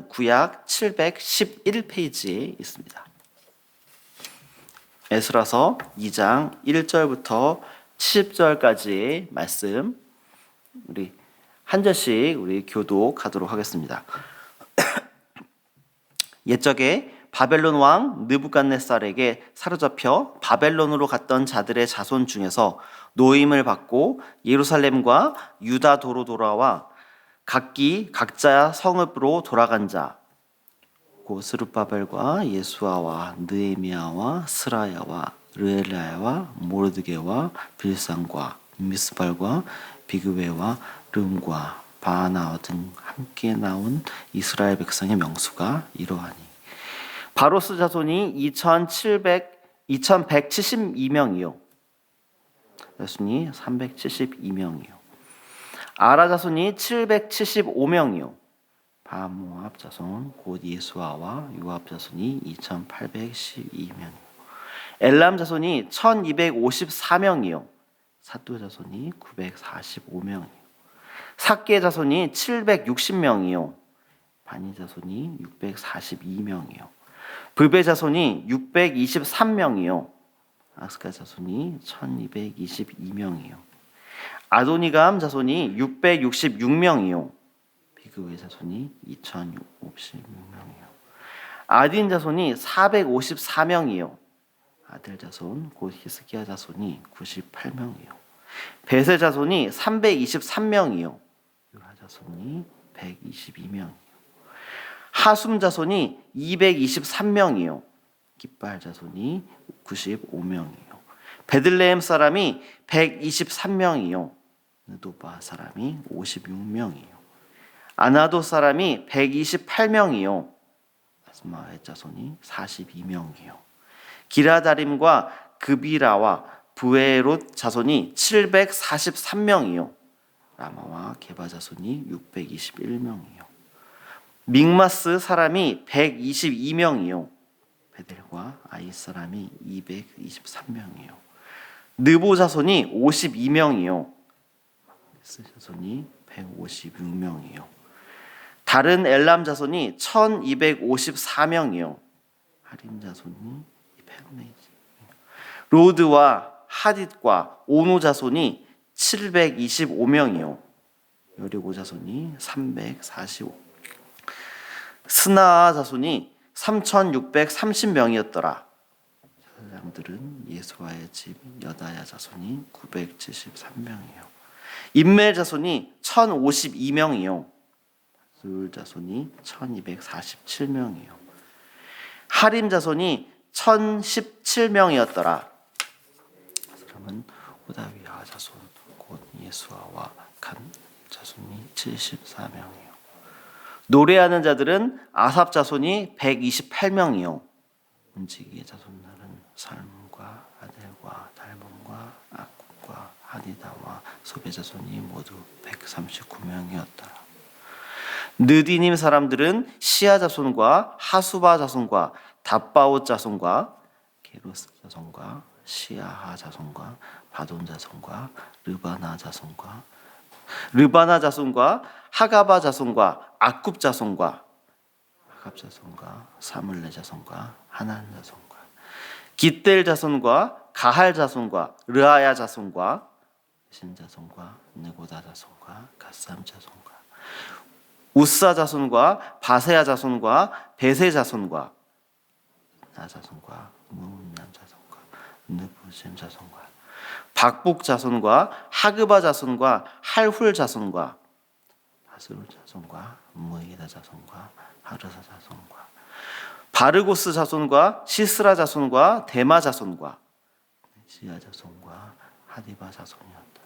구약 711페이지에 있습니다. 에스라서 2장 1절부터 70절까지의 말씀 우리 한 절씩 우리 교독하도록 하겠습니다. 옛적에 바벨론 왕 느부갓네살에게 사로잡혀 바벨론으로 갔던 자들의 자손 중에서 노임을 받고 예루살렘과 유다도로 돌아와 각자 성읍으로 돌아간 자 곧 스룹바벨과 예수아와 느헤미야와 스라야와 르엘라야와 모르드게와 빌산과 미스발과 비그웨와 름과 바나와 등 함께 나온 이스라엘 백성의 명수가 이러하니 바로스 자손이 2172명이요 자손이 372명이요 아라 자손이 775명이요 바모압 자손 곧 예수아와 요압 자손이 2812명이요 엘람 자손이 1254명이요 사두 자손이 945명이요 삭게 자손이 760명이요 바니 자손이 642명이요 브베 자손이 623명이요 아스가 자손이 1222명이요 아도니감 자손이 666명이요 비그웨 자손이 2056명이요 아딘 자손이 454명이요 아들 자손 곧 히스기야 자손이 98명이요 베세 자손이 323명이요 유라 자손이 122명이요 하숨 자손이 223명이요 깃발 자손이 95명이요 베들레헴 사람이 123명이요 느도바 사람이 56명이요 아나도 사람이 128명이요 아스마의 자손이 42명이요 기라다림과 그비라와 부에롯 자손이 743명이요 라마와 게바 자손이 621명이요 믹마스 사람이 122명이요 베델과 아이 사람이 223명이요 느보 자손이 52명이요 스 자손이 156명이요 다른 엘람 자손이 1254명이요 하림 자손이 로드와 하딧과 오노 자손이 725명이요 여리고 자손이 345 스나아 자손이 3630명이었더라 제사장들은 예수아의 집 여다야 자손이 973명이요 임멜 자손이 1052명이요 술 자손이 1247명이요 하림 자손이 1017명이었더라 사람은 호다위아 자손 곧 예수아와 간 자손이 74명이요 노래하는 자들은 아삽 자손이 128명이요 문지기의 자손들은 살문과 아델과 달몬과 아굽과 하디다와 소베 자손이 모두 139명이었더라 느디님 사람들은 시아 자손과 하수바 자손과 답바옷 자손과 게로스 자손과 시아하 자손과 바돈 자손과 르바나 자손과 하가바 자손과 아굽 자손과 하갑 자손과 사물레 자손과 하난 자손과 깃델 자손과 가할 자손과 르아야 자손과 신 자손과 느고다 자손과 가삼 자손과 우사 자손과 바세야 자손과 베세 자손과 나 자손과 무운남 자손과 느부셈 자손과 박복 자손과 하그바 자손과 할훌 자손과 바스룰 자손과 무이다 자손과 하르사 자손과 바르고스 자손과 시스라 자손과 데마 자손과 시아 자손과 하디바 자손이었다.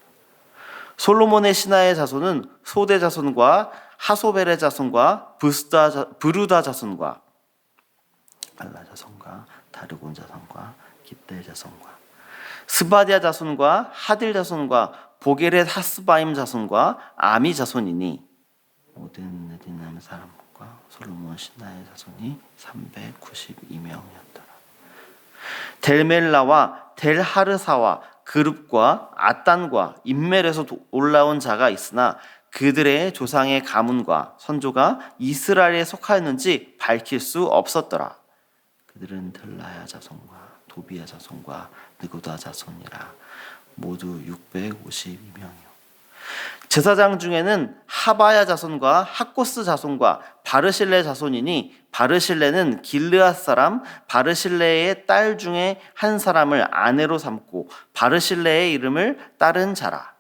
솔로몬의 신하의 자손은 소대 자손과 하소벨의 자손과 브루다 자손과 알라 자손과 다르곤 자손과 깃델 자손과 스바디아 자손과 하딜 자손과 보게렛 하스바임 자손과 아미 자손이니 모든 느디남 사람과 솔로몬 신하의 자손이 392명이었더라. 델멜라와 델하르사와 그룹과 아단과 임멜에서 올라온 자가 있으나 그들의 조상의 가문과 선조가 이스라엘에 속하였는지 밝힐 수 없었더라. 그들은 들라야 자손과 도비야 자손과 느고다 자손이라. 모두 652명이요. 제사장 중에는 하바야 자손과 학고스 자손과 바르실레 자손이니 바르실레는 길르앗 사람 바르실레의 딸 중에 한 사람을 아내로 삼고 바르실레의 이름을 따른 자라.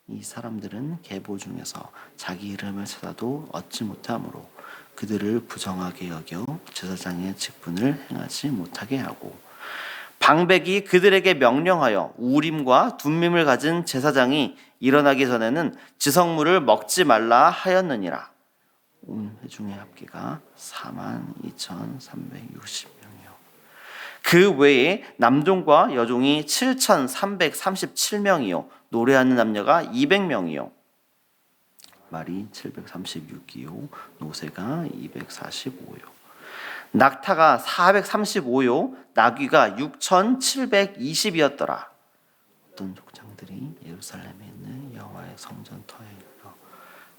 이 사람들은 계보 중에서 자기 이름을 찾아도 얻지 못하므로 그들을 부정하게 여겨 제사장의 직분을 행하지 못하게 하고, 방백이 그들에게 명령하여 우림과 둠밈을 가진 제사장이 일어나기 전에는 지성물을 먹지 말라 하였느니라. 온 회중의 합계가 42,360명이요. 그 외에 남종과 여종이 7,337명이요. 노래하는 남녀가 200명이요. 말이 736이요. 노새가 245요. 낙타가 435요. 나귀가 6,720이었더라. 어떤 족장들이 예루살렘에 있는 여호와의 성전 터에 이르러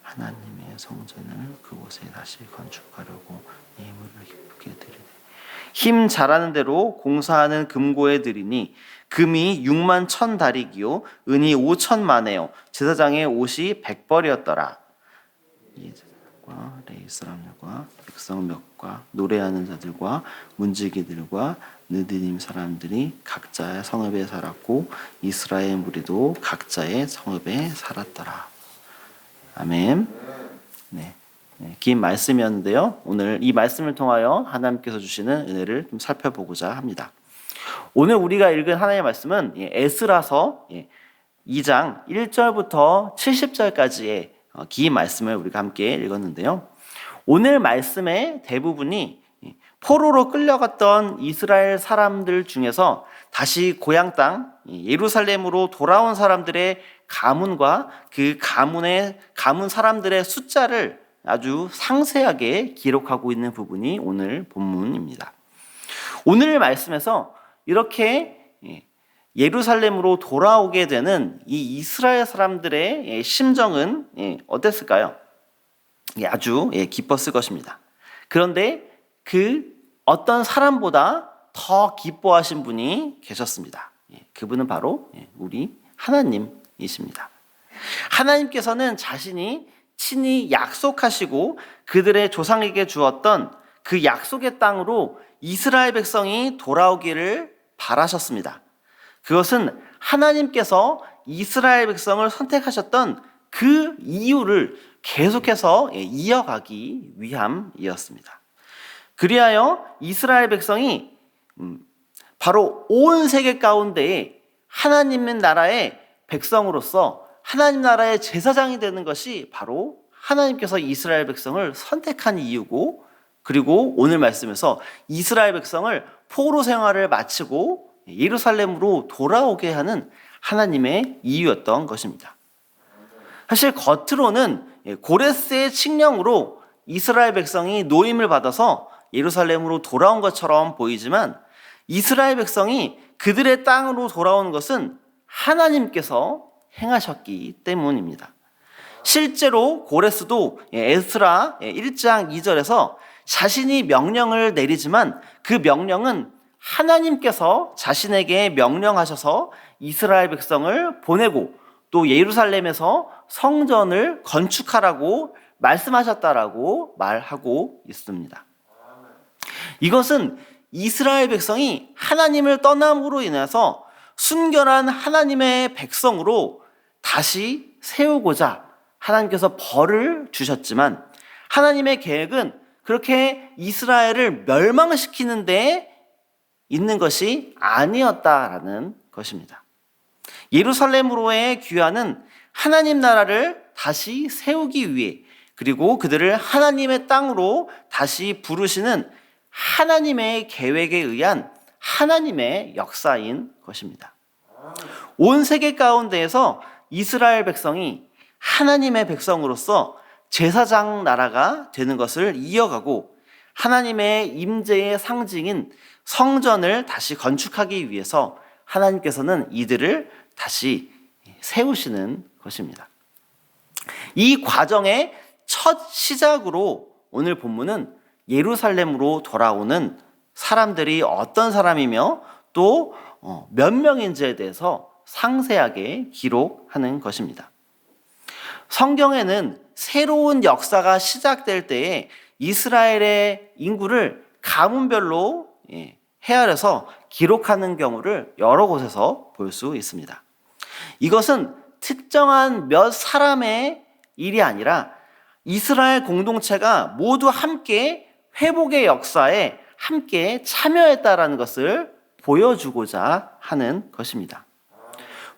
하나님의 성전을 그곳에 다시 건축하려고 예물을 기쁘게 드리되 힘 잘하는 대로 공사하는 금고에 드리니 금이 6만 1,000다리기요 은이 5,000만에요. 제사장의 옷이 100벌이었더라. 이 제사장과 레위 사람들과 백성 몇과 노래하는 자들과 문지기들과 느디님 사람들이 각자의 성읍에 살았고 이스라엘 무리도 각자의 성읍에 살았더라. 아멘. 네. 긴 말씀이었는데요. 오늘 이 말씀을 통하여 하나님께서 주시는 은혜를 좀 살펴보고자 합니다. 오늘 우리가 읽은 하나님의 말씀은 에스라서 2장 1절부터 70절까지의 긴 말씀을 우리가 함께 읽었는데요. 오늘 말씀의 대부분이 포로로 끌려갔던 이스라엘 사람들 중에서 다시 고향 땅 예루살렘으로 돌아온 사람들의 가문과 그 가문 사람들의 숫자를 아주 상세하게 기록하고 있는 부분이 오늘 본문입니다. 오늘 말씀에서 이렇게 예루살렘으로 돌아오게 되는 이 이스라엘 사람들의 심정은 어땠을까요? 아주 기뻤을 것입니다. 그런데 그 어떤 사람보다 더 기뻐하신 분이 계셨습니다. 그분은 바로 우리 하나님이십니다. 하나님께서는 자신이 친히 약속하시고 그들의 조상에게 주었던 그 약속의 땅으로 이스라엘 백성이 돌아오기를 바라셨습니다. 그것은 하나님께서 이스라엘 백성을 선택하셨던 그 이유를 계속해서 이어가기 위함이었습니다. 그리하여 이스라엘 백성이 바로 온 세계 가운데에 하나님의 나라의 백성으로서 하나님 나라의 제사장이 되는 것이 바로 하나님께서 이스라엘 백성을 선택한 이유고, 그리고 오늘 말씀에서 이스라엘 백성을 포로 생활을 마치고 예루살렘으로 돌아오게 하는 하나님의 이유였던 것입니다. 사실 겉으로는 고레스의 칙령으로 이스라엘 백성이 노임을 받아서 예루살렘으로 돌아온 것처럼 보이지만 이스라엘 백성이 그들의 땅으로 돌아오는 것은 하나님께서 행하셨기 때문입니다. 실제로 고레스도 에스라 1장 2절에서 자신이 명령을 내리지만 그 명령은 하나님께서 자신에게 명령하셔서 이스라엘 백성을 보내고 또 예루살렘에서 성전을 건축하라고 말씀하셨다라고 말하고 있습니다. 이것은 이스라엘 백성이 하나님을 떠남으로 인해서 순결한 하나님의 백성으로 다시 세우고자 하나님께서 벌을 주셨지만 하나님의 계획은 그렇게 이스라엘을 멸망시키는 데 있는 것이 아니었다라는 것입니다. 예루살렘으로의 귀환은 하나님 나라를 다시 세우기 위해, 그리고 그들을 하나님의 땅으로 다시 부르시는 하나님의 계획에 의한 하나님의 역사인 것입니다. 온 세계 가운데에서 이스라엘 백성이 하나님의 백성으로서 제사장 나라가 되는 것을 이어가고 하나님의 임재의 상징인 성전을 다시 건축하기 위해서 하나님께서는 이들을 다시 세우시는 것입니다. 이 과정의 첫 시작으로 오늘 본문은 예루살렘으로 돌아오는 사람들이 어떤 사람이며 또 몇 명인지에 대해서 상세하게 기록하는 것입니다. 성경에는 새로운 역사가 시작될 때에 이스라엘의 인구를 가문별로 헤아려서 기록하는 경우를 여러 곳에서 볼 수 있습니다. 이것은 특정한 몇 사람의 일이 아니라 이스라엘 공동체가 모두 함께 회복의 역사에 함께 참여했다라는 것을 보여주고자 하는 것입니다.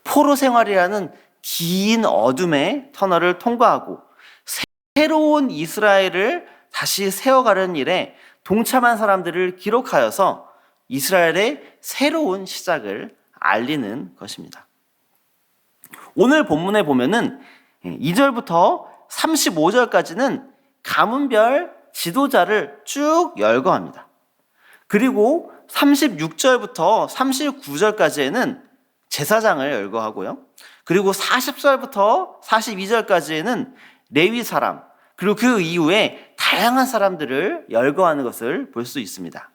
포로 생활이라는 긴 어둠의 터널을 통과하고 새로운 이스라엘을 다시 세워가려는 일에 동참한 사람들을 기록하여서 이스라엘의 새로운 시작을 알리는 것입니다. 오늘 본문에 보면은 2절부터 35절까지는 가문별 지도자를 쭉 열거합니다. 그리고 36절부터 39절까지에는 제사장을 열거하고요. 그리고 40절부터 42절까지에는 레위 사람, 그리고 그 이후에 다양한 사람들을 열거하는 것을 볼 수 있습니다.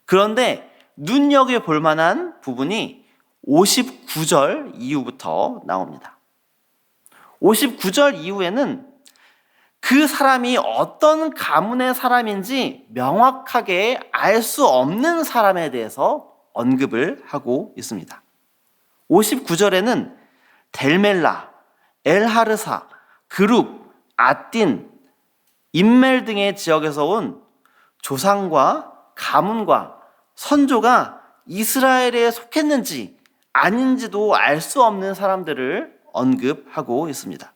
그런데 눈여겨볼 만한 부분이 59절 이후부터 나옵니다. 59절 이후에는 그 사람이 어떤 가문의 사람인지 명확하게 알 수 없는 사람에 대해서 언급을 하고 있습니다. 59절에는 델멜라, 엘하르사, 그룹, 아딘, 인멜 등의 지역에서 온 조상과 가문과 선조가 이스라엘에 속했는지 아닌지도 알 수 없는 사람들을 언급하고 있습니다.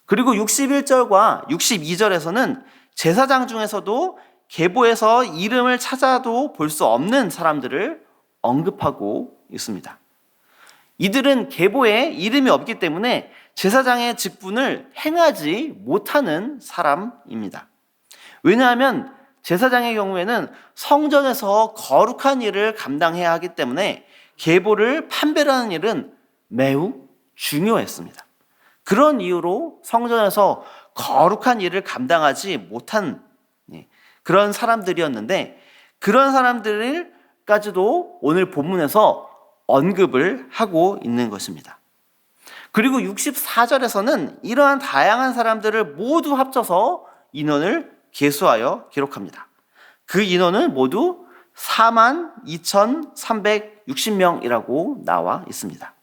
그리고 61절과 62절에서는 제사장 중에서도 계보에서 이름을 찾아도 볼 수 없는 사람들을 언급하고 있습니다. 이들은 계보에 이름이 없기 때문에 제사장의 직분을 행하지 못하는 사람입니다. 왜냐하면 제사장의 경우에는 성전에서 거룩한 일을 감당해야 하기 때문에 계보를 판별하는 일은 매우 중요했습니다. 그런 이유로 성전에서 거룩한 일을 감당하지 못한 그런 사람들이었는데, 그런 사람들까지도 오늘 본문에서 언급을 하고 있는 것입니다. 그리고 64절에서는 이러한 다양한 사람들을 모두 합쳐서 인원을 계수하여 기록합니다. 그 인원은 모두 42,360명이라고 나와 있습니다.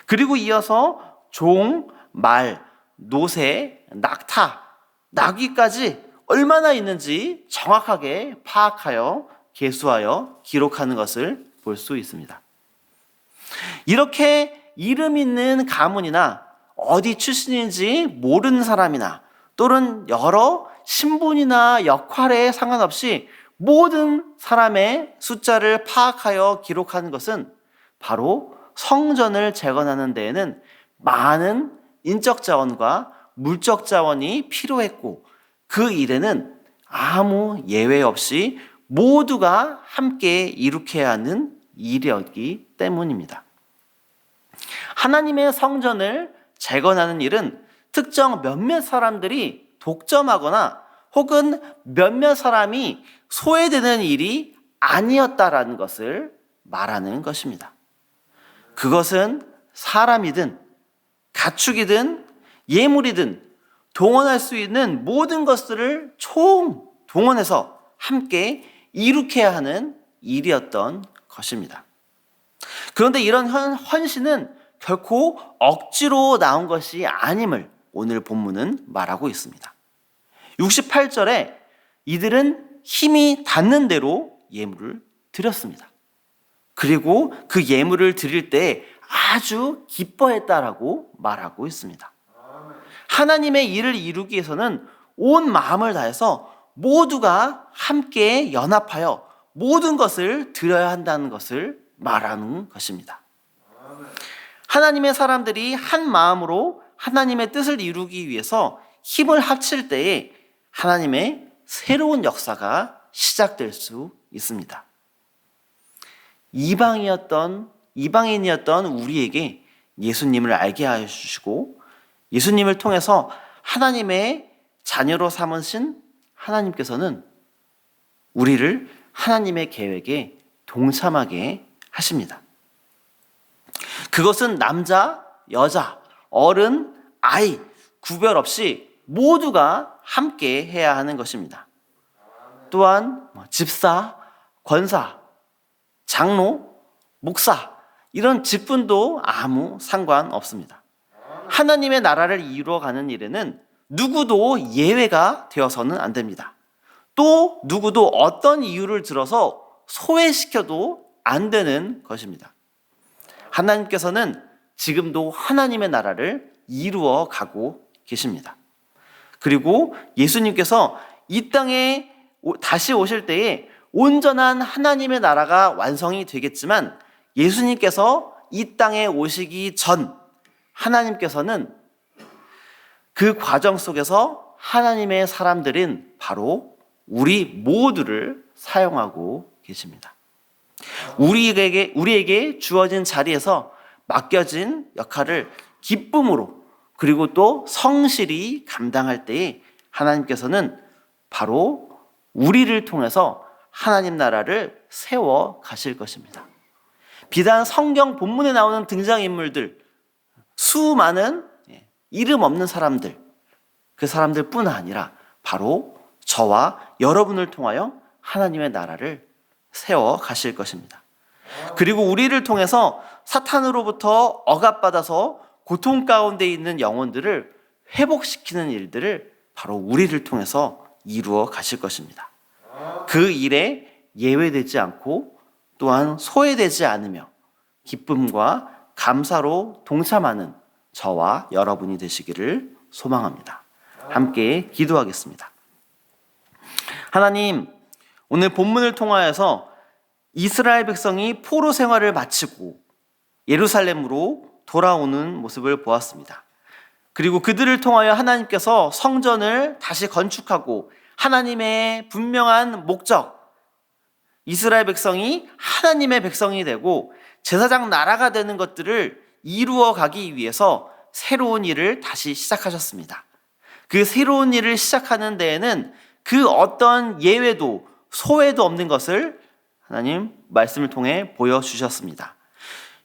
그리고 이어서 종, 말, 노새, 낙타, 나귀까지 얼마나 있는지 정확하게 파악하여 계수하여 기록하는 것을 볼 수 있습니다. 이렇게 이름 있는 가문이나 어디 출신인지 모르는 사람이나 또는 여러 신분이나 역할에 상관없이 모든 사람의 숫자를 파악하여 기록하는 것은 바로 성전을 재건하는 데에는 많은 인적 자원과 물적 자원이 필요했고, 그 일에는 아무 예외 없이 모두가 함께 이룩해야 하는 일이었기 때문입니다. 하나님의 성전을 재건하는 일은 특정 몇몇 사람들이 독점하거나 혹은 몇몇 사람이 소외되는 일이 아니었다라는 것을 말하는 것입니다. 그것은 사람이든 가축이든 예물이든 동원할 수 있는 모든 것들을 총동원해서 함께 이룩해야 하는 일이었던 것입니다. 그런데 이런 헌신은 결코 억지로 나온 것이 아님을 오늘 본문은 말하고 있습니다. 68절에 이들은 힘이 닿는 대로 예물을 드렸습니다. 그리고 그 예물을 드릴 때 아주 기뻐했다라고 말하고 있습니다. 하나님의 일을 이루기 위해서는 온 마음을 다해서 모두가 함께 연합하여 모든 것을 드려야 한다는 것을 말하는 것입니다. 하나님의 사람들이 한 마음으로 하나님의 뜻을 이루기 위해서 힘을 합칠 때에 하나님의 새로운 역사가 시작될 수 있습니다. 이방인이었던 우리에게 예수님을 알게 하여 주시고 예수님을 통해서 하나님의 자녀로 삼으신 하나님께서는 우리를 하나님의 계획에 동참하게 하십니다. 그것은 남자, 여자, 어른, 아이 구별 없이 모두가 함께 해야 하는 것입니다. 또한 집사, 권사, 장로, 목사 이런 직분도 아무 상관없습니다. 하나님의 나라를 이루어가는 일에는 누구도 예외가 되어서는 안 됩니다. 또 누구도 어떤 이유를 들어서 소외시켜도 안 되는 것입니다. 하나님께서는 지금도 하나님의 나라를 이루어 가고 계십니다. 그리고 예수님께서 이 땅에 다시 오실 때에 온전한 하나님의 나라가 완성이 되겠지만 예수님께서 이 땅에 오시기 전 하나님께서는 그 과정 속에서 하나님의 사람들인 바로 우리 모두를 사용하고 계십니다. 우리에게 주어진 자리에서 맡겨진 역할을 기쁨으로 그리고 또 성실히 감당할 때에 하나님께서는 바로 우리를 통해서 하나님 나라를 세워 가실 것입니다. 비단 성경 본문에 나오는 등장인물들, 수많은 이름 없는 사람들, 그 사람들뿐 아니라 바로 저와 여러분을 통하여 하나님의 나라를 세워 가실 것입니다. 그리고 우리를 통해서 사탄으로부터 억압받아서 고통 가운데 있는 영혼들을 회복시키는 일들을 바로 우리를 통해서 이루어 가실 것입니다. 그 일에 예외되지 않고 또한 소외되지 않으며 기쁨과 감사로 동참하는 저와 여러분이 되시기를 소망합니다. 함께 기도하겠습니다. 하나님, 오늘 본문을 통하여서 이스라엘 백성이 포로 생활을 마치고 예루살렘으로 돌아오는 모습을 보았습니다. 그리고 그들을 통하여 하나님께서 성전을 다시 건축하고 하나님의 분명한 목적, 이스라엘 백성이 하나님의 백성이 되고 제사장 나라가 되는 것들을 이루어 가기 위해서 새로운 일을 다시 시작하셨습니다. 그 새로운 일을 시작하는 데에는 그 어떤 예외도 소외도 없는 것을 하나님 말씀을 통해 보여주셨습니다.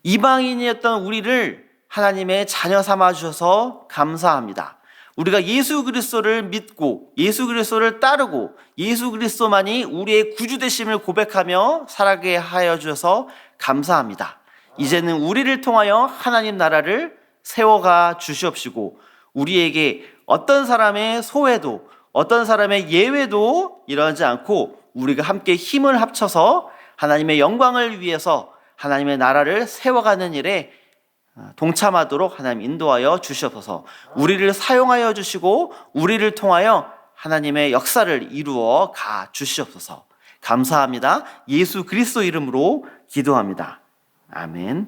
이방인이었던 우리를 하나님의 자녀 삼아 주셔서 감사합니다. 우리가 예수 그리스도를 믿고 예수 그리스도를 따르고 예수 그리스도만이 우리의 구주 되심을 고백하며 살아가게 하여 주셔서 감사합니다. 이제는 우리를 통하여 하나님 나라를 세워가 주시옵시고 우리에게 어떤 사람의 소외도 어떤 사람의 예외도 일어나지 않고 우리가 함께 힘을 합쳐서 하나님의 영광을 위해서 하나님의 나라를 세워가는 일에 동참하도록 하나님 인도하여 주시옵소서. 우리를 사용하여 주시고 우리를 통하여 하나님의 역사를 이루어 가 주시옵소서. 감사합니다. 예수 그리스도 이름으로 기도합니다. 아멘.